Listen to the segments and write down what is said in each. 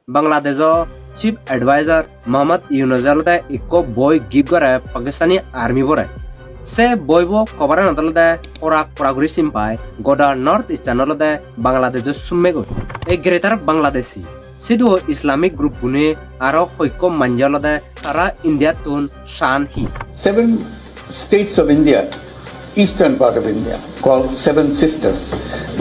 বাংলাদেশৰ chief adviser Mohammad ইউনুজে ইকো বই গিফট কৰে পাকিস্তানী আৰ্মি বৰে সে বইব কভারে নতলতে ওরাক পরাগুড়ি সিম্পাই গোডা নর্থ ইস্টার্নলতে বাংলাদেশের সুম্মে গই এই গ্রেটার বাংলাদেশি সিধু ইসলামিক গ্রুপ বুনে আরো হৈক্য মাঞ্জালতে তারা ইন্ডিয়াত তুন শান হি 7 states of India, eastern part of India, called Seven Sisters.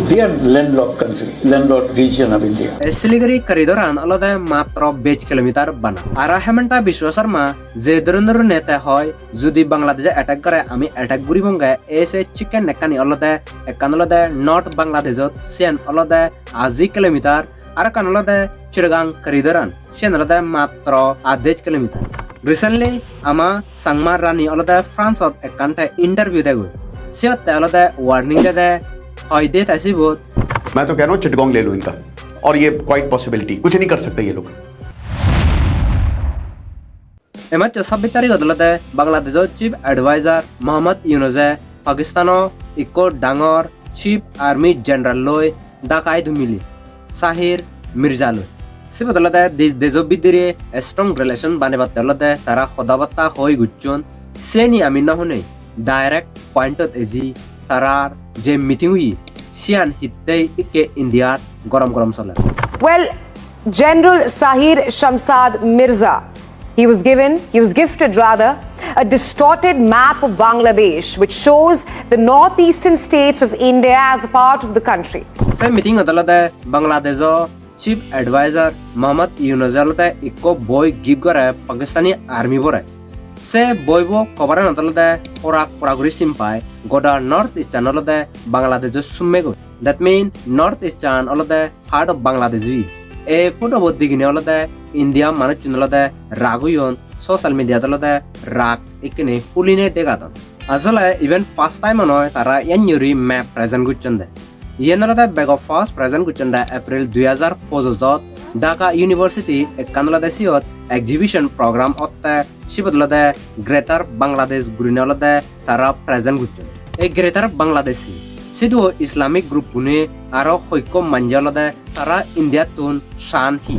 They are landlocked country, landlocked region of India. Siliguri করিডোরান অলদে মাত্র 20 কিলোমিটার বানা আর হেমন্ত বিশ্ব শর্মা যে ধরনের নেতা হয় যদি বাংলাদেশে অ্যাটাক করে আমি অ্যাটাক গুরি বঙ্গে এসে চিকেন নেকানি অলদে একান অলদে নর্থ বাংলাদেশত সেন অলদে 80 কিলোমিটার আর কান অলদে চিরগাং করিডোরান সেন অলদে মাত্র 8 কিলোমিটার রিসেন্টলি আমা সাংমার রানী অলদে ফ্রান্সত একান্তে ইন্টারভিউ দেগো সিয়তে অলদে ওয়ার্নিং দে হয় দে তাইসিবত मैं तो कह रहा हूँ चिटगोंग ले लो इनका और ये क्वाइट पॉसिबिलिटी कुछ नहीं कर सकते ये लोग এমাত্র 26 তারিখত অলদে বাংলাদেশৰ চিফ এডভাইজাৰ মোহাম্মদ ইউনুজে পাকিস্তানৰ ইকো ডাঙৰ চিফ আৰ্মি জেনেৰেল লৈ ডাকাই ধুমিলি সাহিৰ মিৰ্জালৈ সিবত অলদে দেশৰ ভিতরে স্ট্রং রিলেশন বানিবাত অলদে তারা সদাবার্তা হৈ গুচ্ছন সেনি আমি নহনে ডাইরেক্ট পয়েন্টত এজি তারার যে মিটিং হুই সিয়ান হিতে ইকে ইন্ডিয়ার গরম গরম চলে Well, General Sahir Shamsad Mirza, he was gifted rather, a distorted map of Bangladesh which shows the northeastern states of India as a part of the country. সে meeting অলদে বাংলাদেশৰ চিফ এডভাইজাৰ মোহাম্মদ ইউনুজে ইকো বই গিফট করে Pakistani army বরে সে বইব কভারে নতলতে Orak পরাগুড়ি সিম্পাই গোডা north eastern অলদে বাংলাদেশের সুম্মে গই দ্যাট মিন নর্থ ইস্টার্ন অলদে হার্ট অফ বাংলাদেশ এ ফটো বদ্দি কিনে অলদে ইন্ডিয়া মানুষ অলদে রাগুইন সোশ্যাল মিডিয়া অলদে রাগ এখানে পুলিনে দেখাতন আসলে ইভেন ফার্স্ট টাইম নয় তারা ইয়ানি ম্যাপ প্রেজেন্ট করছেন দে ইয়েনলদে বেগ ফার্স্ট প্রেজেন্ট করছেন দে এপ্রিল 2025 ঢাকা ইউনিভার্সিটি একানলদে সিয়ত এক্সিবিশন প্রোগ্রাম অত্তে শিবদলদে গ্রেটার বাংলাদেশ গুরিনলদে তারা প্রেজেন্ট করছেন এই গ্রেটার বাংলাদেশি সিধু ইসলামিক গ্রুপ বুনে আরো হৈক্য মাঞ্জালদে তারা ইন্ডিয়াত তুন শান হি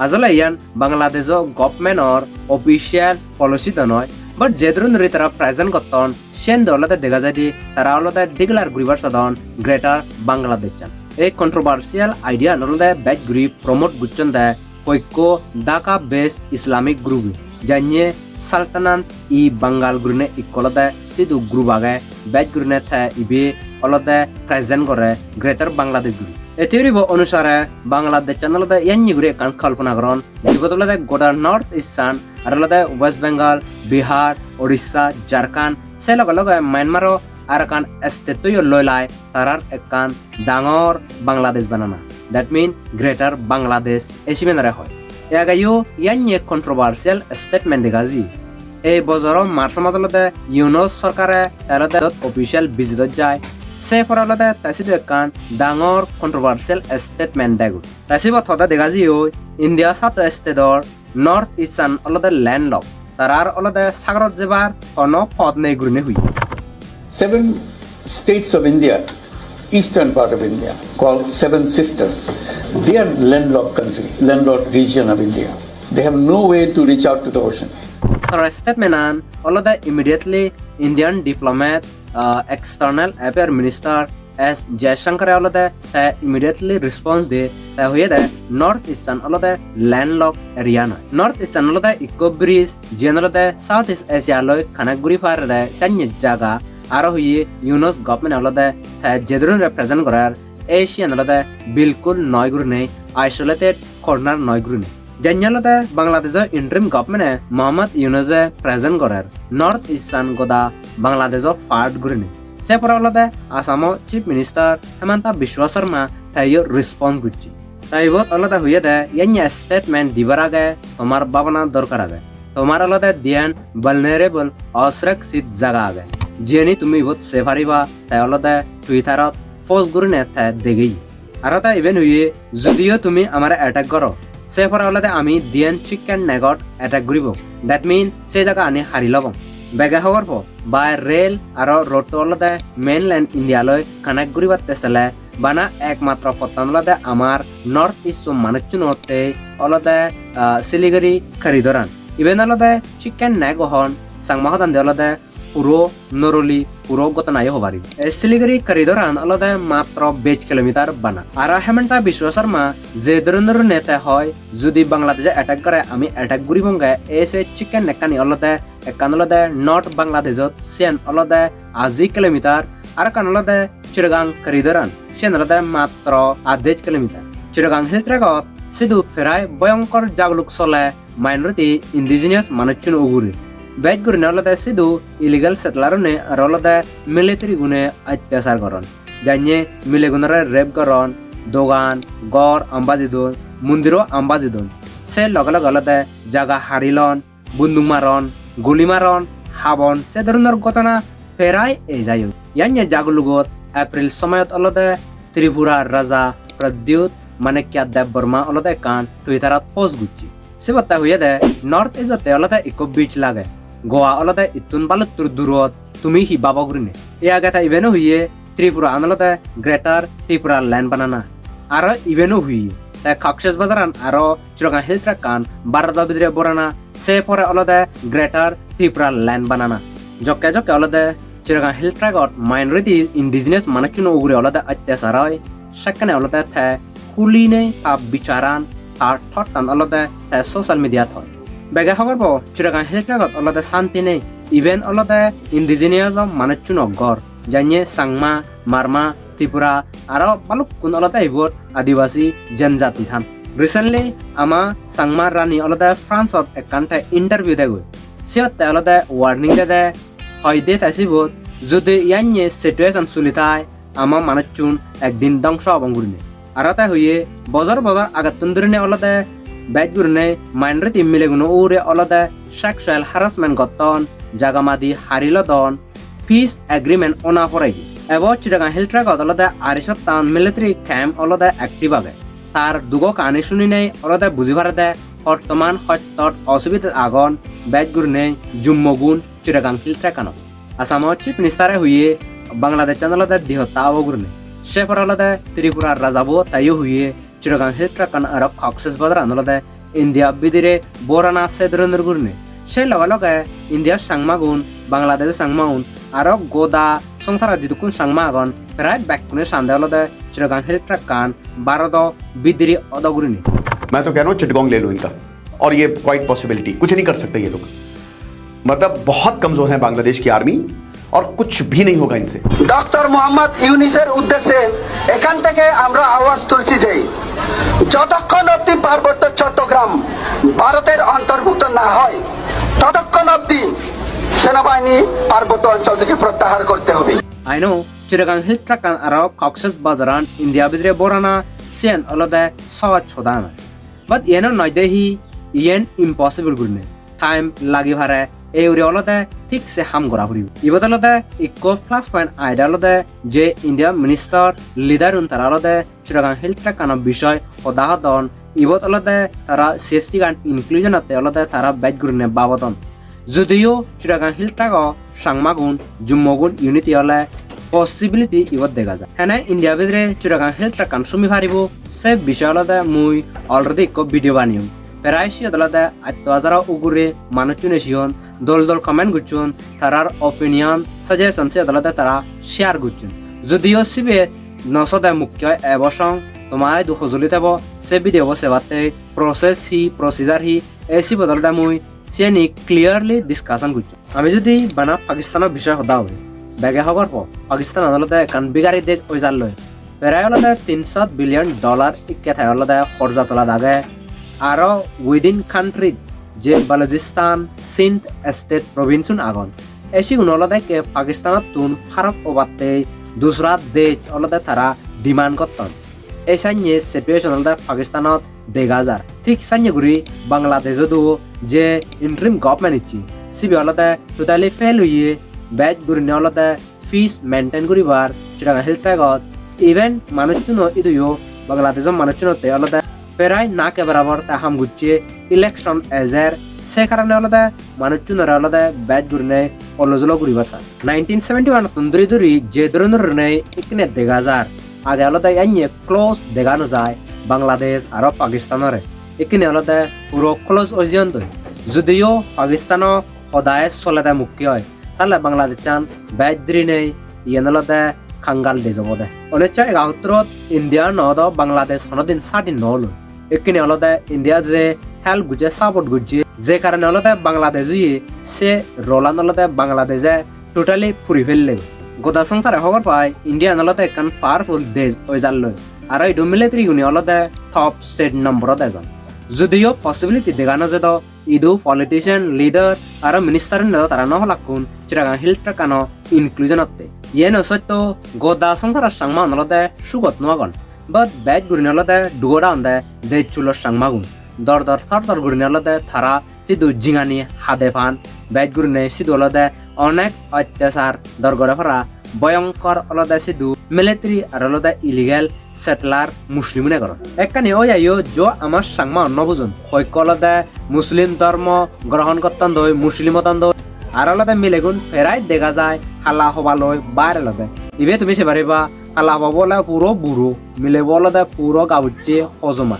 আজলে ইয়ান বাংলাদেশৰ গভর্নমেন্টর অফিসিয়াল পলিসি তো নয় বাট যে ধরনের তারা প্রেজেন্ট করতন সেন দলতে দেখা যায় তারা অলদে ডিগলার গুরিবার সাধন গ্রেটার বাংলাদেশ চান এই কন্ট্রোভার্সিয়াল আইডিয়া নলদে ব্যাচ গুরি প্রমোট গুচ্ছন দেয় হৈক্য ঢাকা বেস ইসলামিক গ্রুপ জানিয়ে সালতানাত ই বাঙ্গাল গুরিনে ইকলদে সিধু গ্রুপ আগে ব্যাচ গুরিনে থে ইবে অলদে প্রেজেন্ট করে গ্রেটার বাংলাদেশ গুরি এথিরিব অনুসারে বাংলাদেশ চ্যানেলতে ইয়ানি গুরি কান কল্পনা করন জীবতলদে গোটা নর্থ ইস্টার্ন আর অলদে ওয়েস্ট বেঙ্গল বিহার ওড়িশা ঝাড়খণ্ড সে লগে লগে মায়ানমারও আর কান স্টেটই লইলাই তারার একান ডাঙর বাংলাদেশ বানানা দ্যাট মিন গ্রেটার বাংলাদেশ এসিমেনারে হয় এগাইও ইয়ানি কন্ট্রোভার্সিয়াল স্টেটমেন্ট দেখাজি এই বছর মার্চ মাসলতে ইউনুস সরকারে তারতে অফিসিয়াল ভিজিটত যায় সে ফরালতে তাইসিটো একান ডাঙর কন্ট্রোভার্সিয়াল স্টেটমেন্ট দেগু তাইসিব থদা দেখাজিও ইন্ডিয়া সাত স্টেটর নর্থ ইস্টার্ন অলদে ল্যান্ডলক তারার অলদে সাগরত যেবার কোনো পদ নেই গুরুনে হুই 7 states of India, eastern part of India, called Seven Sisters. They are landlocked country, landlocked region of India. They have no way to reach out to the ocean. তার statement অলদে immediately Indian diplomat external affair minister S Jaishankar অলদে immediately response দিয়ে তা হয়ে দেয় north eastern অলদে landlock area নয় north eastern অলদে ইকো ব্রিজ যেন অলদে সাউথ ইস্ট এশিয়ালৈ খানাগুড়ি ফার দেয় সান্য জায়গা আরো হইয়ে ইউনুস গভর্নমেন্ট অলদে যে ধরনের রিপ্রেজেন্ট করার এশিয়ান অলদে বিলকুল নয় গুরু নেই আইসোলেটেড কর্নার নয় গুরু নেই জানিয়ালতে বাংলাদেশের ইন্টারিম গভর্নমেন্টে মোহাম্মদ ইউনুসে প্রেজেন্ট করার নর্থ ইস্টার্ন গোদা বাংলাদেশের ফার্ট গুরু নেই সে পরলতে আসামর চিফ মিনিস্টার হেমন্ত বিশ্ব শর্মা তাই রেসপন্স করছি তাইবত অলদে হইয়ে দেয় ইয়ানি স্টেটমেন্ট দিবার আগে তোমার ভাবনা দরকার আগে তোমার অলদে দিয়ান ভালনারেবল অসুরক্ষিত জায়গা আগে যিনি তুমি বহুত সে পারিবা তাই অলদে টুইটারত পোস্ট গুরু নে দেখেই আর তাই ইভেন হইয়ে যদিও তুমি আমার অ্যাটাক করো সে পরে অলদে আমি দিয়ান চিকেন নেগট অ্যাটাক করিব দ্যাট মিন সে জায়গা আনি হারি লব বেগে হওয়ার পর বাই রেল আর রোড অলদে মেইনল্যান্ড ইন্ডিয়ালৈ কানেক্ট করিবার চেষ্টা বানা একমাত্র পত্তান অলদে আমার নর্থ ইস্ট মানুষজন হতে অলদে শিলিগুড়ি খরিদরান ইভেন অলদে চিকেন নাই গহন সাংমাহদান দে অলদে পুরো নরলি পুরো গতনায় হবারি শিলিগুড়ি খরিদরান অলদে মাত্র 20 কিলোমিটার বানা আর হেমন্ত বিশ্ব শর্মা যে ধরনের নেতা হয় যদি বাংলাদেশে অ্যাটাক করে আমি অ্যাটাক করি বঙ্গে এসে চিকেন নেকানি অলদে একান অলদে নর্থ বাংলাদেশত সেন অলদে 80 কিলোমিটার আর কান অলদে চিরগাং খরিদরান সেন অলদে মাত্র 8 কিলোমিটার চিরগাং হিল ট্রেকত সিধু ফেরাই ভয়ঙ্কর জাগলুক চলে মাইনরিটি ইন্ডিজিনিয়াস মানুষজন উগুরি বেজ গুরি অলদে সিধু ইলিগাল সেটলারনে আর অলদে মিলিটারি গুণে অত্যাচার করন জানিয়ে মিলে গুণরে রেপ করন দোকান গড় আম্বাজি দন মন্দিরও আম্বাজি দন সে লগে লগে অলদে জাগা হারিলন বন্দুক মারন গুলি মারন হাবন সে ধরনের ঘটনা ফেরাই এই যায় ইয়ান্য জাগলুগত এপ্রিল সময়ত অলদে ত্রিপুরার রাজা প্রদ্যুৎ মানিক্য দেব বর্মা অলদে কান টুইটারত পোস্ট গুচ্ছি সিবত্তা হইয়ে দে নর্থ ইস্টতে অলদে ইকো বিচ লাগে গোয়া অলদে ইতুন বালুত্তর দূরত তুমি হি বাবা গুরিনে এ আগাতা ইভেনও হইয়ে ত্রিপুরা আনলদে গ্রেটার ত্রিপুরা ল্যান্ড বানানা আর ইভেনও হইয়ে তাই কক্সেস বাজারান আর চিরগাং হিল ট্রাক কান বারদ বিদ্রে বরানা সে পরে অলদে গ্রেটার ত্রিপুরা ল্যান্ড বানানা জকে জকে অলদে চিরগাং হিল ট্রাকত মাইনরিটি ইন্ডিজিনিয়াস মানুষজন উগুরে অলদে অত্যাচার হয় সেখানে অলদে থে কুলিনে তাপ বিচারান তার থটান অলদে থে সোশ্যাল মিডিয়াত হয় বেগে খবর চিরগাং হিল ট্রাকত অলদে শান্তি নেই ইভেন অলদে ইন্ডিজিনিয়াস মানুষজন গড় জানিয়ে সাংমা মারমা ত্রিপুরা আর বালুকুন অলদে এইবোর আদিবাসী জনজাতি থান রিসেন্টলি আমা সাংমা রানী অলদে ফ্রান্সত একান্তে ইন্টারভিউ দে গই সিয়তে অলদে ওয়ার্নিং দে হয় দে তাইসিবত যদি ইয়ান্যে সিচুয়েশন চলি থাই আমা মানুষজন একদিন ধ্বংস অবঙ্গুরিনে আর তাই হইয়ে বজর বজর আগাতুন ধরিনে অলদে বেজ গুরিনে মাইনরিটি মিলে গুনো উরে অলদে সেক্সুয়াল হ্যারাসমেন্ট গতন জাগামাদি হারিলদন পিস এগ্রিমেন্ট ওনা পড়াই এবার চিটাগাং হিল ট্রাকত অলদে আরিশত টান মিলিটারি ক্যাম্প অলদে অ্যাক্টিভ আগে তার দুগো কাহানি শুনি নেই অলদে বুঝি পারে দে বর্তমান সত্যত অসুবিধা আগন বেজ গুরিনে জুম্মগুন চিটাগাং হিল ট্রাকানো আসামত চিফ মিনিস্টারে হইয়ে বাংলাদেশ অলদে দিহতা অবগুরনে সে পর অলদে ত্রিপুরার রাজাবো তাইও হইয়ে চিটাগাং হিল ট্রাকান আর কক্সেস বাজার আনলদে ইন্ডিয়া বিদিরে বোরানা সে ধরনের গুরনে সে লগে লগে ইন্ডিয়ার সাংমাগুন বাংলাদেশের সাংমাগুন আর গোদা সংসার জিদুকুন সাংমা আগন প্রায় ব্যাকুনে সান্দে অলদে চিটাগাং হিল ট্রাকান বারদ বিদিরে অদগুরনে मैं तो कह रहा हूँ चिटगोंग ले लो इनका और ये क्वाइट पॉसिबिलिटी कुछ नहीं कर सकते ये लोग मतलब बहुत कमजोर है बांग्लादेश की आर्मी और कुछ भी नहीं होगा इनसे ডক্টর মোহাম্মদ ইউনিসের উদ্দেশ্যে এখান থেকে আমরা আওয়াজ তুলছি যে যতক্ষণ অব্দি পার্বত্য চট্টগ্রাম ভারতের অন্তর্ভুক্ত না হয় ততক্ষণ অব্দি সেনাবাহিনী পার্বত্য অঞ্চল থেকে প্রত্যাহার করতে হবে I know চিটাগাং হিল ট্রাকান আর কক্সেস বাজারান ইন্ডিয়া বিদিরে বোরানা সেন অলদে সহজ ছোদানা বাট ইয়েনো নয়দেহি ইয়েন ইম্পসিবল গুরনে টাইম লাগি ভারে এই উড়ে অলদে ঠিক সে হাম করা ফুরিব ইবত অলদে ইকো প্লাস পয়েন্ট আইডা অলদে যে ইন্ডিয়া মিনিস্টার লিডার তারা অলদে চিটাগাং হিল ট্রাকান বিষয় সদাহতন ইবত অলদে তারা সিএসটি গান ইনক্লুজনতে অলদে তারা বেজ গুরনে বাবতন যদিও চিটাগাং হিল ট্রাক সাংমাগুন জুম্মগুন ইউনিটি হলে পসিবিলিটি ইবত দেখা যায় হেনে ইন্ডিয়া ভিতরে চিটাগাং হিল ট্রাকান সুমি পারিব সে বিষয় অলদে মুই অলরেডি ইকো ভিডিও বানিম প্রায় সিয়ত অলদে 8,000 উগুরে মানুষজনে সিহন দল দল কমেন্ট করছুন তারার অপিনিয়ন সাজেশন সে অলদে তারা শেয়ার করছুন যদিও সিবে নসদে মুখ্য এবসং তোমার দুঃখ জলিত সে ভিডিও সেবাতে প্রসেস হি প্রসিজার হি এসি বদলতে মুই সিয়ানি ক্লিয়ারলি ডিসকাশন করছি আমি যদি বানা পাকিস্তানের বিষয় সদা হবে বেগে হবার পর পাকিস্তান আদালতে এখন বিগারি দেশ ওইজার লয় প্রায় অলদে $300 বিলিয়ন ইকে থাই অলদে খরচা তোলা দাগে আর উইদিন কান্ট্রি যে বালুচিস্তান সিন্ধ স্টেট প্রভিন্সুন আগন এসি গুণ অলদে কে পাকিস্তানত তুন ফারক ওবাতে দুসরা দেশ অলদে তারা ডিমান্ড করতন এই সাইনে সিচুয়েশন অলদে পাকিস্তানত দেখা যায় ঠিক সাইনে ঘুরি বাংলাদেশও যে ইন্টারিম গভর্নমেন্ট ইচ্ছি সিবি অলদে টোটালি ফেল হইয়ে বেজ গুরি অলদে ফিস মেনটেন করিবার চিটাগাং হিল ট্রাকত ইভেন মানুষজন ইদুও বাংলাদেশের মানুষজনতে অলদে প্রায় না কে বরাবর তা হাম গুচ্ছে ইলেকশন এজের সে কারণে অলদে মানুষজনের অলদে বেজ গুরিনে অলজল করিবার 1971 তন্দুরি ধরি যে ধরনের ইকনে দেখা যায় আগে হলতে এনে ক্লোজ দেখানো যায় বাংলাদেশ আর পাকিস্তানরে এখানে হলতে পুরো ক্লোজ অজিয়ন্ত যদিও পাকিস্তানও সদায় চলেতে মুক্তি হয় চালে বাংলাদেশ চান বেদ্রি নেই ইয়ে হলতে খাঙ্গাল দে যাব দে 1971 ইন্ডিয়া নদ বাংলাদেশ হনদিন স্বাধীন নহল এখানে হলতে ইন্ডিয়া যে হেল্প গুজে সাপোর্ট গুজে যে কারণে হলতে বাংলাদেশ সে রোলান হলতে বাংলাদেশে টোটালি ফুরি ফেললে গোদা সংসারে খবর পায় ইন্ডিয়া হলতে একখান পাওয়ারফুল দেশ ওই জাল আর এই মিলিটারি ইউনি হলতে টপ সেট নম্বরত এজন যদিও পসিবিলিটি দেখানো যেত ইদু পলিটিশিয়ান লিডার আর মিনিস্টার তারা নহলাকুন চিরাগাং হিল ট্রাকানো ইনক্লুজনতে ইয়ে নসত্য গোদা সংসারের সাংমা হলতে সুগত নগন বাট ব্যাট গুরিন হলতে ডুগোডা হন্দে দে চুলোর সাংমাগুন দর দর সর দর গুরিন হলতে থারা সিধু জিঙানি হাদে ফান ব্যাট গুরিনে সিধু হলতে অনেক অত্যাচার দরগড়ে ফরা ভয়ঙ্কর হলতে সিধু মিলিটারি আর হলতে ইলিগেল সেটলার মুসলিমনে কর একখানি ওই আইও যো আমার সাংমা অন্য বুঝুন ঐক্য হলতে মুসলিম ধর্ম গ্রহণ করতান দই মুসলিমতান দই আর হলতে মিলেগুন ফেরাই দেখা যায় হালা হবালয় বাইরে হলতে ইবে তুমি সে পারিবা হালা হবা বলে পুরো বুড়ো মিলে বলতে পুরো গাউচ্ছে হজমা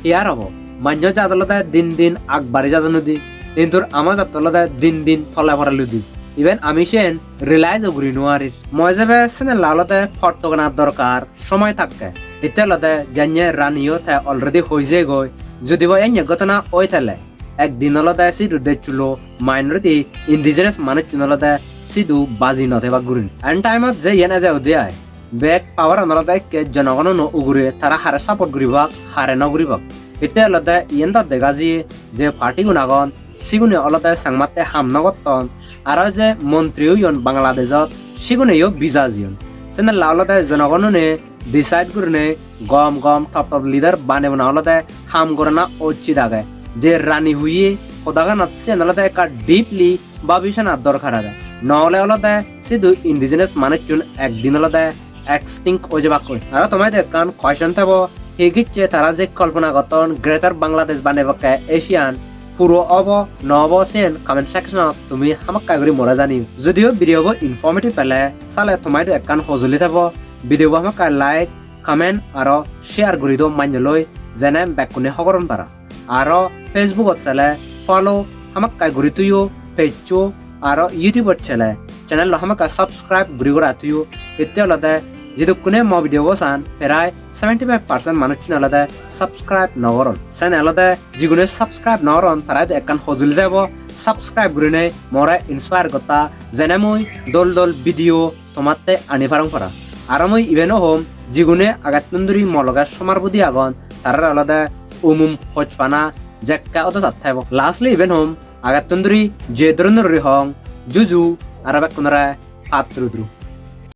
ইয়ার হব মান্য জাতলতে দিন দিন আগবাড়ি যাত নদী কিন্তু আমার জাতলতে দিন দিন ফলে ফরা লুদি ইভেন আমি সেন রিলাইজ করি নোয়ারি মই যাবে সেনে লালতে ফটো কেনার দরকার সময় থাকে এতিয়ালতে জানিয়ে রানিও থে অলরেডি হয়ে গই যদি এনে ঘটনা ওই থালে একদিন হলতে সিধু দেখছিল মাইনরিটি ইন্ডিজিনাস মানুষ হলতে সিধু বাজি নথে বা ঘুরিন এন টাইমত যে ইয়ে নাযায় উদিয়ায় বেগ পাওয়ার হলতে জনগণ উগুরে তারা হারে সাপোর্ট করিবাক হারে নগরিবাক এতিয়া হলতে ইয়েন দেখা যে পার্টি গুণাগন সিগুনে অলতে সাংমাতে হাম নগতন আর যে মন্ত্রীও ইয়ন বাংলাদেশত সিগুনেও বিজা জিয়ন সেনে লালতে জনগণনে ডিসাইড করে গম গম টপ টপ লিডার বানে না হলতে হাম করে না উচিত আগে যে রানী হুইয়ে সদাগানাত সেন হলতে একটা ডিপলি বাবিশানার দরকার আগে নহলে হলতে শুধু ইন্ডিজিনাস মানুষজন একদিন হলতে এক্সটিংক হয়ে যাবা কই আর তোমাদের কান কোয়েশ্চন থাকব হেগিচ্ছে তারা যে কল্পনা গতন গ্রেটার বাংলাদেশ বানেবাকে এশিয়ান পুরো অব নব সেন কমেন্ট সেকশনত তুমি আমাক কাগরি মরা জানি যদিও ভিডিও ইনফরমেটিভ পেলে চালে তোমার একান সজুলি থাকব ভিডিও আমাক লাইক কমেন্ট আর শেয়ার করে দিও মান্যলৈ যেনে বেকুনে সকরণ পারা আর ফেসবুকত চালে ফলো আমাক কাগরি তুইও পেজো আর ইউটিউবত চালে চ্যানেল আমাক সাবস্ক্রাইব ঘুরি করে তুইও এতিয়ালতে যেহেতু কোনে ম ভিডিও চান প্রায় 75% মানুষ চিনালতে সাবস্ক্রাইব নগরন চ্যানেলতে যিগুনে সাবস্ক্রাইব নগরন তারা একান সজুলি যাব সাবস্ক্রাইব করে মরা ইন্সপায়ার করতা যেনে মই দল দল ভিডিও তোমাতে আনি পারং পারা আর মই ইভেনও হোম যিগুনে আগাত নন্দুরি মলগা সমার বুদ্ধি আগন তারা আলাদা উমুম হজপানা জেক্কা অত সাত থাকব লাস্টলি ইভেন হোম আগাত তন্দুরি যে ধরনের হং জুজু আর কোনরা পাত্রদ্রু